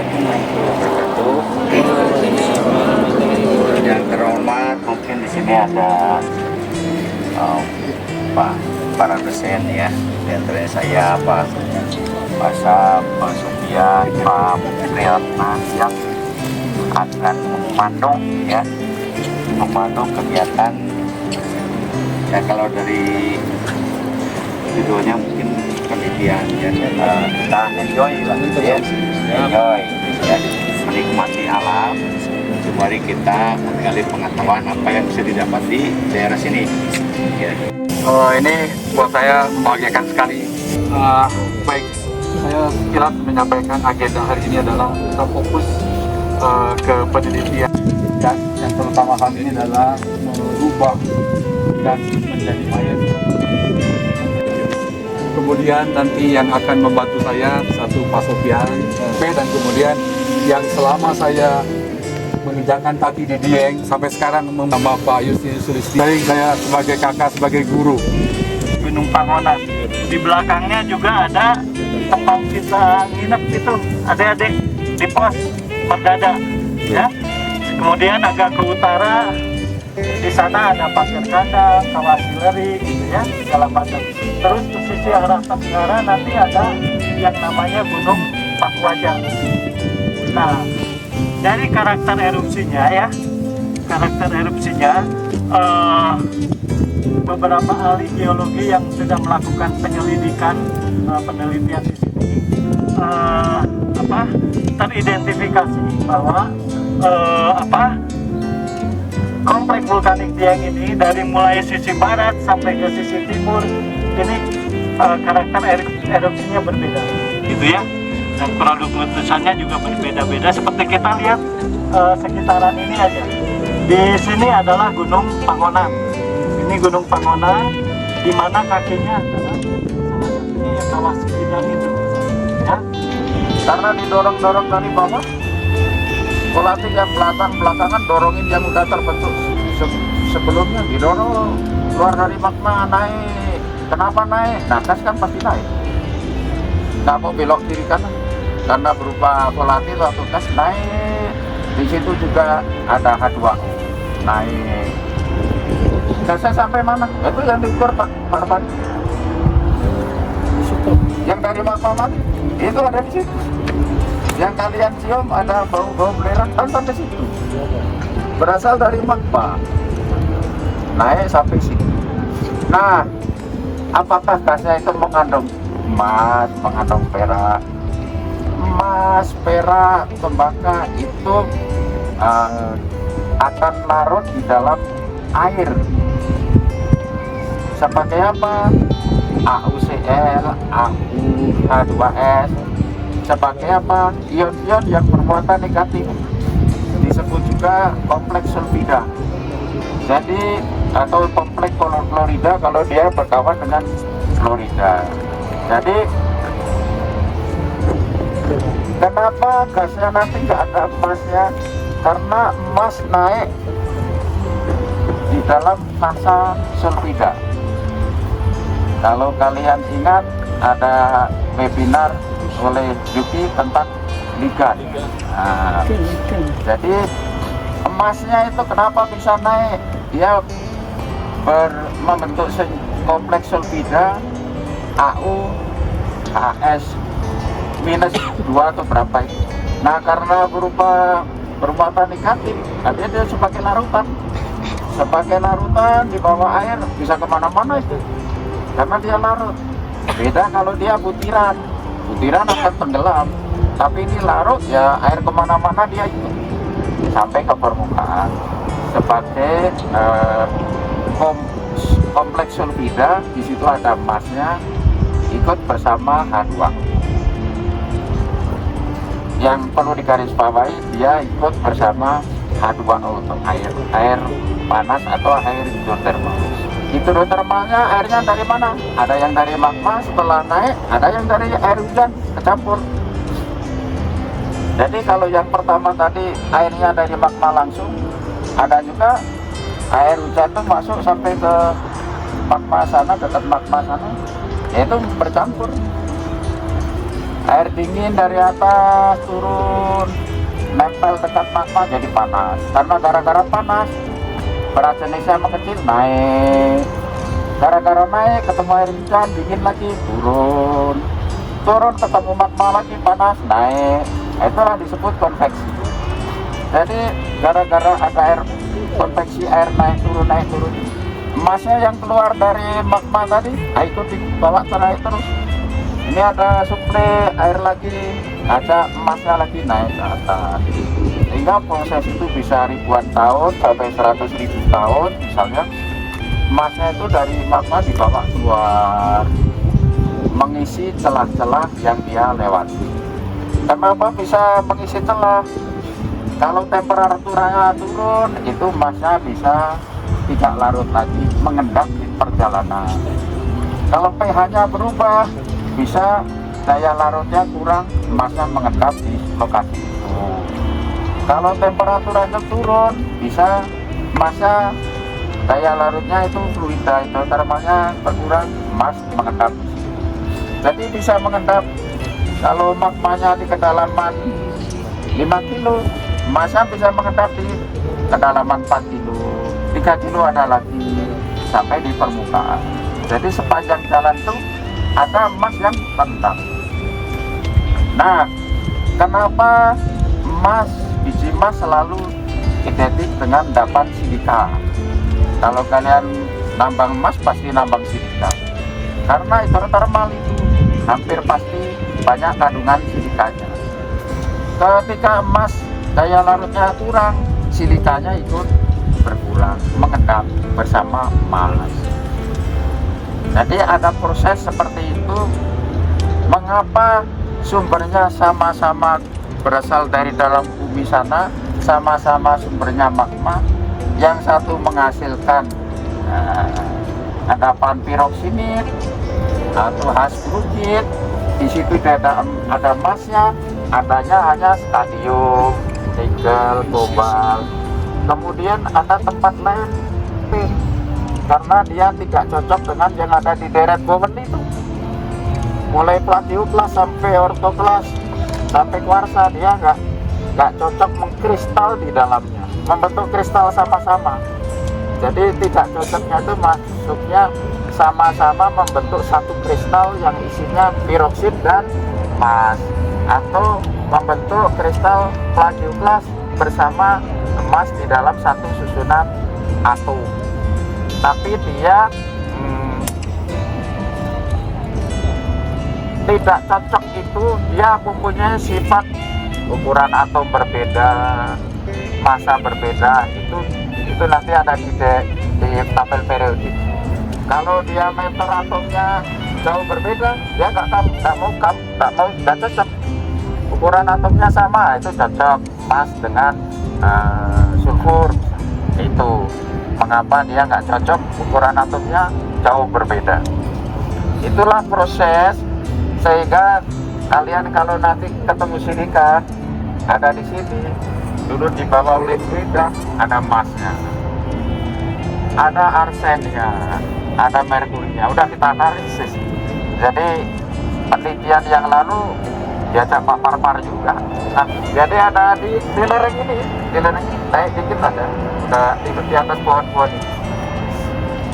wabarakatuh. Yang terhormat, mungkin di sini ada para dosen ya, di antara saya Pak Basam, Pak Sofian, Pak Priyatna yang akan memandu kegiatan ya. Kalau dari judulnya mungkin penelitian ya, kita enjoy lah ya, enjoy ya, menikmati alam. Mari kita mengalami pengetahuan apa yang bisa didapat di daerah sini ya. Ini buat saya membahagiakan sekali. Baik, saya sekilas menyampaikan agenda hari ini adalah kita fokus ke penelitian dan yang terutama hal ini adalah merubah dan menjadi mayat. Kemudian nanti yang akan membantu saya satu Pak Sofian, dan kemudian yang selama saya menginjakkan kaki di Dieng sampai sekarang menambah Pak Justinus Sulisti. Saya sebagai kakak, sebagai guru. Gunung Pangonan. Di belakangnya juga ada tempat kita nginep itu, adik-adik di pos Perdada, ya. Kemudian agak ke utara, di sana ada Pasir Kandang, Kawah Sileri, gitu ya, segala macam. Terus ke sisi arah tenggara nanti ada yang namanya Gunung Pakuaja. Nah, dari karakter erupsinya ya, beberapa ahli geologi yang sudah melakukan penyelidikan penelitian di sini teridentifikasi bahwa kompleks vulkanik Dieng ini dari mulai sisi barat sampai ke sisi timur ini karakter erupsinya berbeda, gitu ya. Dan produk letusannya juga berbeda-beda. Seperti kita lihat sekitaran ini aja. Di sini adalah Gunung Pangonan. Ini Gunung Pangonan, di mana kakinya adalah salah satunya yang Kawah Sikidang itu, ya. Karena didorong-dorong dari bawah, volatil yang belakangan dorongin yang udah terbentuk sebelumnya, didorong keluar dari magma, naik. Kenapa naik? Nah, gas kan pasti naik. Nggak mau belok kiri kanan, karena berupa volatil atau gas naik. Di situ juga ada H2O naik. Gasnya sampai mana? Itu yang diukur Pak Bani. Yang dari magma mati itu ada di situ. Yang kalian cium ada bau-bau belerang kan sampai situ. Berasal dari magma, naik sampai situ. Nah, apakah gasnya itu mengandung emas, mengandung perak? Emas, perak, tembaga itu akan larut di dalam air. Sebagai apa? AuCl, AU, H2S. Sebagai apa? Ion-ion yang bermuatan negatif. Disebut juga kompleks sulfida. Jadi atau kompleks klorida kalau dia berkawan dengan klorida. Jadi kenapa gasnya nanti nggak ada emasnya? Karena emas naik di dalam masa sulfida. Kalau kalian ingat ada webinar oleh Juki tentang ligan. Nah, jadi emasnya itu kenapa bisa naik? Dia membentuk kompleks sulfida AU HS minus 2 atau berapa itu. Nah, karena berupa bermuatan negatif, artinya dia sebagai larutan di bawah air bisa kemana-mana itu, karena dia larut. Beda kalau dia butiran akan tenggelam, tapi ini larut ya, air kemana-mana dia ikut sampai ke permukaan sebagai kompleks sulfida. Di situ ada emasnya ikut bersama H2O. Yang perlu digarisbawahi, dia ikut bersama H2O untuk air panas atau air hidrotermal. Hidrotermalnya airnya dari mana? Ada yang dari magma setelah naik, ada yang dari air hujan kecampur. Jadi kalau yang pertama tadi airnya dari magma langsung, ada juga air hujan itu masuk sampai ke magma sana, dekat magma sana, yaitu bercampur. air dingin dari atas turun nempel dekat magma jadi panas. Karena gara-gara panas berat jenisnya mengecil naik, gara-gara naik ketemu air hujan dingin lagi turun ketemu magma lagi panas naik. Itulah disebut konveksi. Jadi gara-gara ada air konveksi, air naik turun, emasnya yang keluar dari magma tadi itu dibawa naik terus. Ini ada suplai air lagi, ada emasnya lagi naik ke atas, sehingga proses itu bisa ribuan tahun sampai 100.000 tahun. Misalnya emasnya itu dari magma dibawa keluar mengisi celah-celah yang dia lewati. Kenapa bisa mengisi celah? Kalau temperaturanya turun, itu emasnya bisa tidak larut lagi, mengendap di perjalanan. Kalau pH-nya berubah, bisa daya larutnya kurang, emasnya mengendap di lokasi itu. Kalau temperaturnya turun, bisa emasnya daya larutnya itu fluida, itu termalnya berkurang, emas mengendap. Jadi bisa mengendap. Kalau magmanya di kedalaman 5 kilo, emasnya bisa mengendap di kedalaman 4 kilo, 3 kilo ada lagi sampai di permukaan. Jadi sepanjang jalan itu ada emas yang mengendap. Nah, kenapa biji emas selalu identik dengan endapan silika? Kalau kalian nambang emas pasti nambang silika, karena hidrotermal itu hampir pasti banyak kandungan silikanya. Ketika emas daya larutnya kurang, silikanya ikut berkurang, mengendap bersama emas. Jadi ada proses seperti itu. Mengapa sumbernya sama-sama berasal dari dalam bumi sana, sama-sama sumbernya magma, yang satu menghasilkan endapan piroksinit atau hasbrukit, di situ ada emasnya, adanya hanya stadium, nikel, kobalt. Kemudian ada tempat lain tin, karena dia tidak cocok dengan yang ada di deret Bowen itu. Mulai plagioklas sampai ortoklas sampai kuarsa, dia nggak cocok mengkristal di dalamnya, membentuk kristal sama-sama. Jadi tidak cocoknya itu masuknya sama-sama membentuk satu kristal yang isinya piroksid dan emas, atau membentuk kristal plagioklas bersama emas di dalam satu susunan atom. Tapi dia tidak cocok, itu dia mempunyai sifat ukuran atom berbeda, massa berbeda. Itu nanti ada di tabel periodik. Kalau diameter atomnya jauh berbeda, dia nggak cocok. Ukuran atomnya sama, itu cocok emas dengan sulfur. Itu mengapa dia nggak cocok, ukuran atomnya jauh berbeda. Itulah proses, sehingga kalian kalau nanti ketemu silika ada di sini, dulu di bawah lidah ada emasnya, ada arsennya, ada merkurinya, udah kita analisis. Jadi penelitian yang lalu diajak Pak Parpar juga. Nah, jadi ada di lereng ini, naik dikit ada di atas pohon-pohon ini.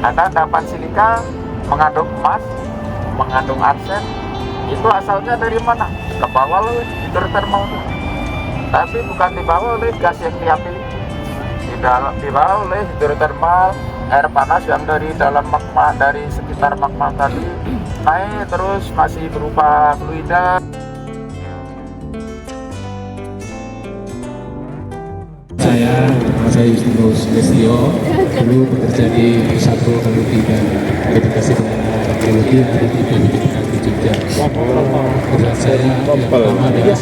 Ada endapan silika mengandung emas, mengandung arsen. Itu asalnya dari mana? Ke bawah oleh hidrotermal. Tapi bukan dibawa oleh gas yang diapi, dibawa oleh hidrotermal, air panas yang dari dalam magma, dari sekitar magma tadi naik terus masih berupa fluida. Saya Justinus Lestio, dulu bekerja di satu teknologi dan edukasi teknologi yang ada di Pendidikan di Jogja. Pekerjaan saya pertama adalah